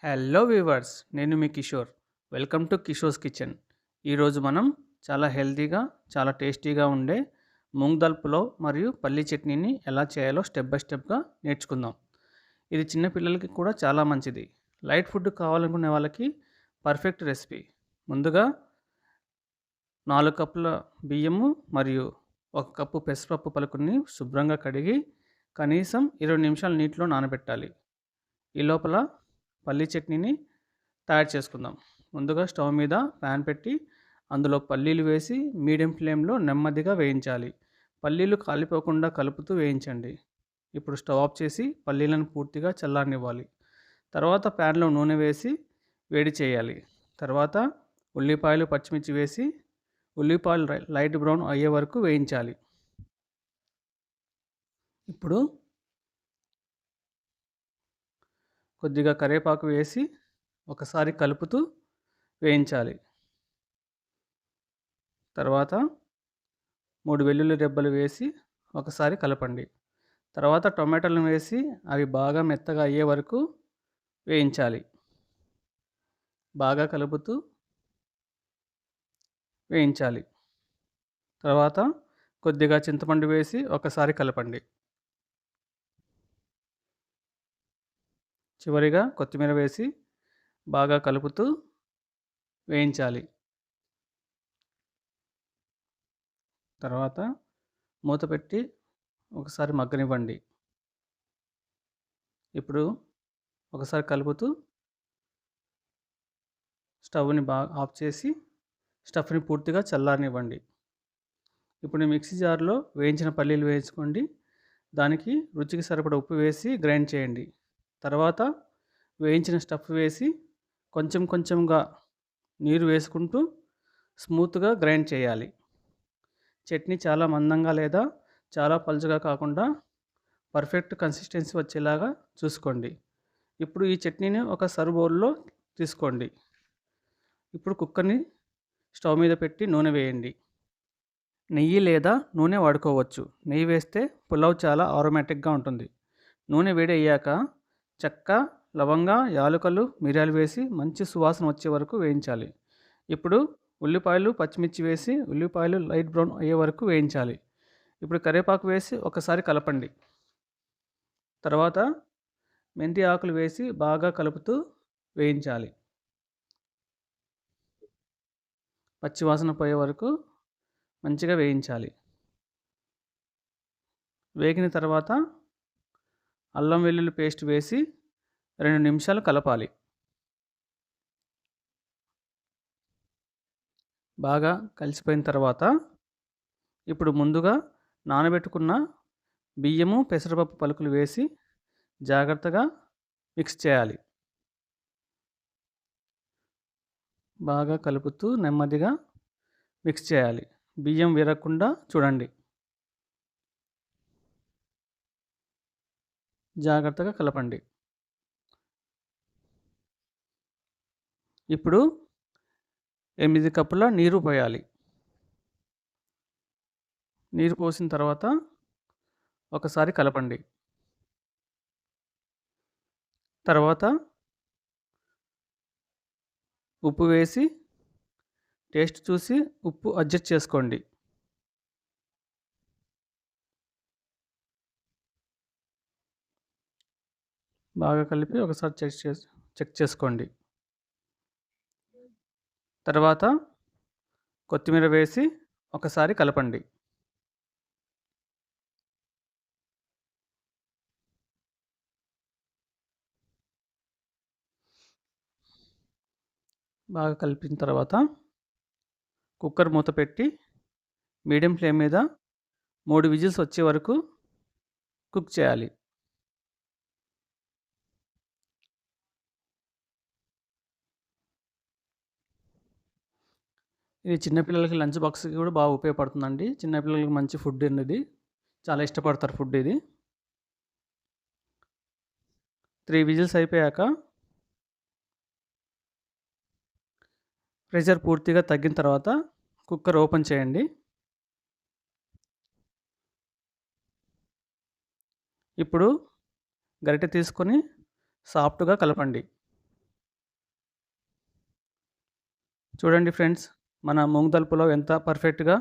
Hello viewers, నేను మీ Kishore. Welcome to Kishore's kitchen. ఈరోజు మనం చాలా హెల్తీగా, చాలా టేస్టీగా ఉండే మూంగ్ దాల్ పులావ్ మరియు పల్లీ చట్నీని ఎలా చేయాలో స్టెప్ బై స్టెప్గా నేర్చుకుందాం. ఇది చిన్న పిల్లలకి కూడా చాలా మంచిది. లైట్ ఫుడ్ కావాలనుకునే వాళ్ళకి పర్ఫెక్ట్ రెసిపీ. ముందుగా 4 కప్పుల బియ్యము మరియు 1 కప్పు పెసరపప్పు పలుకుని శుభ్రంగా కడిగి కనీసం 20 నిమిషాలు నీటిలో నానబెట్టాలి. ఈ లోపల పల్లీ చట్నీని తయారు చేసుకుందాం. ముందుగా స్టవ్ మీద ప్యాన్ పెట్టి అందులో పల్లీలు వేసి మీడియం ఫ్లేమ్లో నెమ్మదిగా వేయించాలి. పల్లీలు కాలిపోకుండా కలుపుతూ వేయించండి. ఇప్పుడు స్టవ్ ఆఫ్ చేసి పల్లీలను పూర్తిగా చల్లారనివ్వాలి. తర్వాత ప్యాన్లో నూనె వేసి వేడి చేయాలి. తర్వాత ఉల్లిపాయలు, పచ్చిమిర్చి వేసి ఉల్లిపాయలు లైట్ బ్రౌన్ అయ్యే వరకు వేయించాలి. ఇప్పుడు కొద్దిగా కరివేపాకు వేసి ఒకసారి కలుపుతూ వేయించాలి. తర్వాత 3 వెల్లుల్లి రెబ్బలు వేసి ఒకసారి కలపండి. తర్వాత టొమాటోలను వేసి అవి బాగా మెత్తగా అయ్యే వరకు వేయించాలి. బాగా కలుపుతూ వేయించాలి. తర్వాత కొద్దిగా చింతపండు వేసి ఒకసారి కలపండి. చివరిగా కొత్తిమీర వేసి బాగా కలుపుతూ వేయించాలి. తర్వాత మూత పెట్టి ఒకసారి మగ్గనివ్వండి. ఇప్పుడు ఒకసారి కలుపుతూ స్టవ్ని బాగా ఆఫ్ చేసి స్టఫ్ని పూర్తిగా చల్లారనివ్వండి. ఇప్పుడు మిక్సీ జార్లో వేయించిన పల్లీలు వేసుకోండి. దానికి రుచికి సరిపడా ఉప్పు వేసి గ్రైండ్ చేయండి. తర్వాత వేయించిన స్టఫ్ వేసి కొంచెం కొంచెంగా నీరు వేసుకుంటూ స్మూత్గా గ్రైండ్ చేయాలి. చట్నీ చాలా మందంగా లేదా చాలా పలుచగా కాకుండా పర్ఫెక్ట్ కన్సిస్టెన్సీ వచ్చేలాగా చూసుకోండి. ఇప్పుడు ఈ చట్నీని ఒక సర్వ్ బౌల్లో తీసుకోండి. ఇప్పుడు కుక్కర్ని స్టవ్ మీద పెట్టి నూనె వేయండి. నెయ్యి లేదా నూనె వాడుకోవచ్చు. నెయ్యి వేస్తే పులావ్ చాలా ఆరోమాటిక్గా ఉంటుంది. నూనె వేడి అయ్యాక చెక్క, లవంగ, యాలకులు, మిరియాలు వేసి మంచి సువాసన వచ్చే వరకు వేయించాలి. ఇప్పుడు ఉల్లిపాయలు, పచ్చిమిర్చి వేసి ఉల్లిపాయలు లైట్ బ్రౌన్ అయ్యే వరకు వేయించాలి. ఇప్పుడు కరివేపాకు వేసి ఒకసారి కలపండి. తర్వాత మెంతి ఆకులు వేసి బాగా కలుపుతూ వేయించాలి. పచ్చివాసన పోయే వరకు మంచిగా వేయించాలి. వేగిన తర్వాత అల్లం వెల్లుల్లి పేస్ట్ వేసి 2 నిమిషాలు కలపాలి. బాగా కలిసిపోయిన తర్వాత ఇప్పుడు ముందుగా నానబెట్టుకున్న బియ్యము, పెసరపప్పు పలుకులు వేసి జాగ్రత్తగా మిక్స్ చేయాలి. బాగా కలుపుతూ నెమ్మదిగా మిక్స్ చేయాలి. బియ్యం విరగకుండా చూడండి. జాగ్రత్తగా కలపండి. ఇప్పుడు 8 కప్పుల నీరు పోయాలి. నీరు పోసిన తర్వాత ఒకసారి కలపండి. తర్వాత ఉప్పు వేసి టేస్ట్ చూసి ఉప్పు అడ్జస్ట్ చేసుకోండి. బాగా కలిపి ఒకసారి చెక్ చేసుకోండి. తర్వాత కొత్తిమీర వేసి ఒకసారి కలపండి. బాగా కలిపిన తర్వాత కుక్కర్ మూత పెట్టి మీడియం ఫ్లేమ్ మీద 3 విజిల్స్ వచ్చే వరకు కుక్ చేయాలి. ఇది చిన్నపిల్లలకి లంచ్ బాక్స్కి కూడా బాగా ఉపయోగపడుతుందండి. చిన్నపిల్లలకి మంచి ఫుడ్ ఇది. చాలా ఇష్టపడతారు ఫుడ్ ఇది. 3 విజిల్స్ అయిపోయాక ప్రెషర్ పూర్తిగా తగ్గిన తర్వాత కుక్కర్ ఓపెన్ చేయండి. ఇప్పుడు గరిటె తీసుకొని సాఫ్ట్గా కలపండి. చూడండి ఫ్రెండ్స్, మన మూంగ్ దాల్ పులావ్ ఎంత పర్ఫెక్ట్‌గా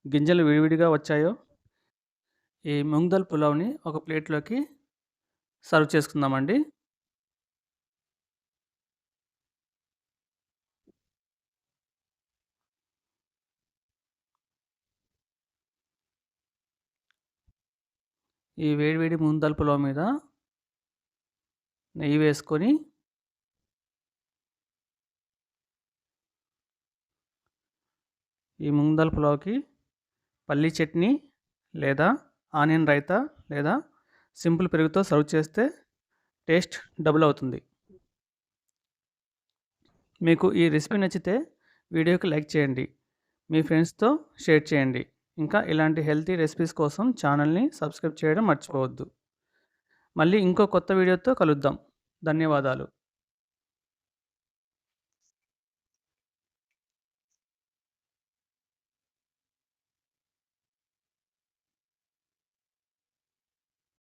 గింజలు విడివిడిగా వచ్చాయో. ఈ మూంగ్ దాల్ పులావ్‌ని ఒక ప్లేట్‌లోకి సర్వ్ చేసుకుందామండి. ఈ వేడి వేడి మూంగ్ దాల్ పులావ్ మీద నెయ్యి వేసుకొని ఈ మూంగ్ దాల్ పులావ్‌కి పల్లీ చట్నీ లేదా ఆనియన్ రైతా లేదా సింపుల్ పెరుగుతో సర్వ్ చేస్తే టేస్ట్ డబుల్ అవుతుంది. మీకు ఈ రెసిపీ నచ్చితే వీడియోకి లైక్ చేయండి. మీ ఫ్రెండ్స్‌తో షేర్ చేయండి. ఇంకా ఇలాంటి హెల్తీ రెసిపీస్ కోసం ఛానల్‌ని సబ్స్క్రైబ్ చేయడం మర్చిపోవద్దు. మళ్ళీ ఇంకో కొత్త వీడియోతో కలుద్దాం. ధన్యవాదాలు.